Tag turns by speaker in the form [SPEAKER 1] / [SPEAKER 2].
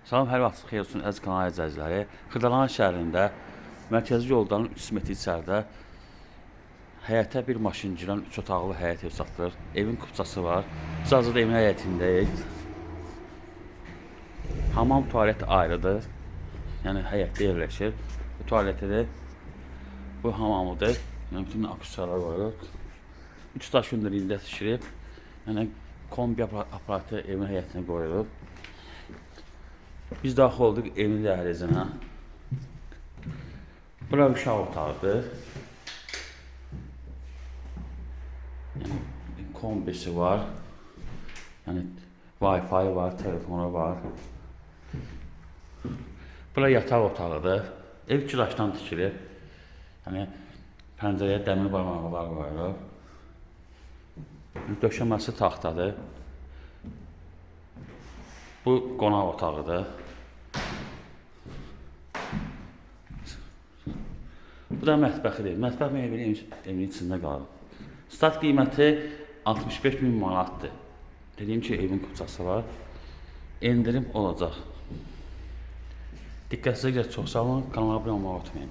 [SPEAKER 1] Salam, hər vaxtınız xeyir olsun əziz kanal izləyiciləri. Xırdalan şəhərində mərkəzi yoldan 300 metr içəridə həyətə bir maşın girən 3 otaqlı həyət ev satılır. Evin kupçası var. Biz hazırda evin həyətindəyik. Hamam, tualet ayrıdır. Yəni həyətdə yerləşir. Bu tualeti də bu hamamıdır. Yəni bütün akustiklər qoyulur. 3 daş hündürlüyündə tikilib. Yəni kombi aparatı evin həyətinə qoyulub. Biz daxil olduq evin dəhlizinə. Bura uşaq otağıdır. Yəni kombisi var. Yəni Wi-Fi var, telefonu var. Bura yataq otağıdır. Ev kilaşdan tikilir. Yəni pəncərəyə dəmir barmaqlar qoyulub. Döşəməsi taxtadır. Bu qonaq otağıdır. Bu da mətbəxidir. Mətbəx evin içində qalır. Start qiyməti 65.000 manatdır. Dediyim ki, evin kupçası var. Endirim olacaq. Diqqətinizə görə çox sağ olun. Kanala abunə olmağı unutmayın.